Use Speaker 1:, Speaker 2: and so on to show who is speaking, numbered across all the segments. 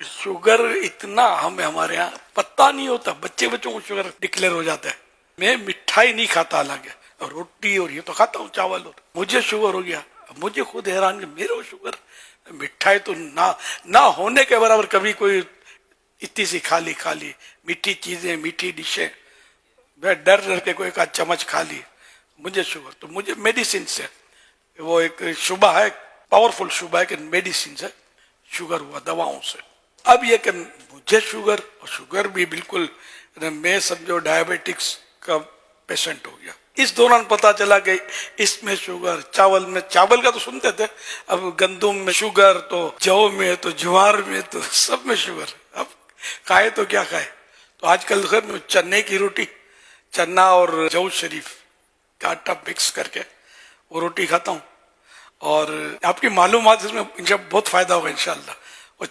Speaker 1: Sugar इतना हमें हमारे यहाँ पता नहीं होता, बच्चों को शुगर डिक्लेयर हो जाता है। मैं मिठाई नहीं खाता, हालांकि रोटी और ये तो खाता हूँ, चावल, और मुझे शुगर हो गया। मुझे खुद हैरान कि मेरे को शुगर, मिठाई तो ना होने के बराबर कभी कोई इतनी सी खा ली मीठी चीजें, मीठी डिशें, मैं डर के कोई का चम्मच खा ली, मुझे शुगर। तो मुझे मेडिसिन से, वो एक शुबा है, पावरफुल शुबा है कि मेडिसिन से शुगर हुआ, दवाओं से। अब ये कि मुझे शुगर भी बिल्कुल, मैं समझो डायबिटिक्स का पेशेंट हो गया। इस दौरान पता चला कि इसमें शुगर, चावल का तो सुनते थे, अब गंदुम में शुगर, तो जौ में, तो ज्वार में, तो सब में शुगर। अब खाए तो क्या खाए। तो आजकल खैर चने की रोटी, चना और जौ शरीफ का आटा मिक्स करके वो रोटी खाता हूँ। और आपकी मालूमात इसमें बहुत फायदा होगा इंशाल्लाह। और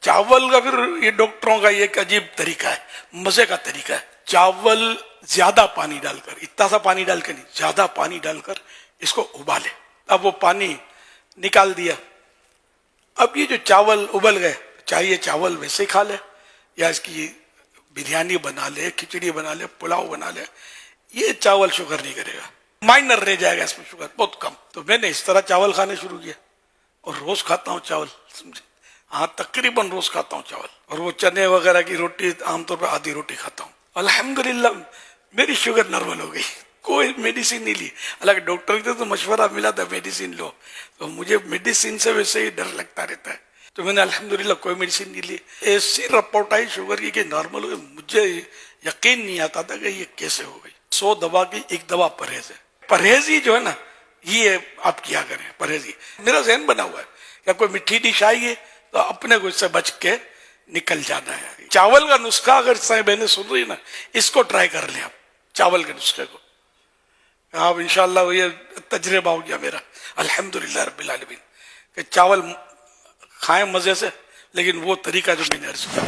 Speaker 1: चावल का फिर ये डॉक्टरों का ये एक अजीब तरीका है, मजे का तरीका है। चावल ज्यादा पानी डालकर, इतना सा पानी डाल के नहीं, ज्यादा पानी डालकर इसको उबाले। अब वो पानी निकाल दिया, अब ये जो चावल उबल गए, चाहे ये चावल वैसे ही खा ले, या इसकी बिरयानी बना ले, खिचड़ी बना ले, पुलाव बना ले, ये चावल शुगर नहीं करेगा, माइनर रह जाएगा इसमें शुगर बहुत कम। तो मैंने इस तरह चावल खाने शुरू किया और रोज खाता हूँ चावल, समझे। हाँ, तकरीबन रोज खाता हूँ चावल। और वो चने वगैरह की रोटी आमतौर पर आधी रोटी खाता हूँ। अल्हम्दुलिल्लाह मेरी शुगर नॉर्मल हो गई, कोई मेडिसिन नहीं ली। हालांकि डॉक्टर से तो मशवरा मिला था मेडिसिन लो, तो मुझे मेडिसिन से वैसे ही डर लगता रहता है, तो मैंने अल्हम्दुलिल्लाह कोई मेडिसिन नहीं ली। ऐसी रिपोर्ट आई शुगर की कि नॉर्मल हो गई, मुझे यकीन नहीं आता था कि ये कैसे हो गई। 100 दवा की एक दवा परहेज है। परहेज ही जो है ना, ये आप किया करें परहेज ही। मेरा जहन बना हुआ है या कोई मीठी डिश आई है तो अपने को इससे बच के निकल जाना है। चावल का नुस्खा अगर साहब बहने सुन रही ना, इसको ट्राई कर लें आप, चावल के नुस्खे को। आप इंशाल्लाह ये तजर्बा हो गया मेरा अल्हम्दुलिल्लाह रब्बिल आलमीन कि चावल खाएं मजे से, लेकिन वो तरीका जो मैंने अर्ज किया।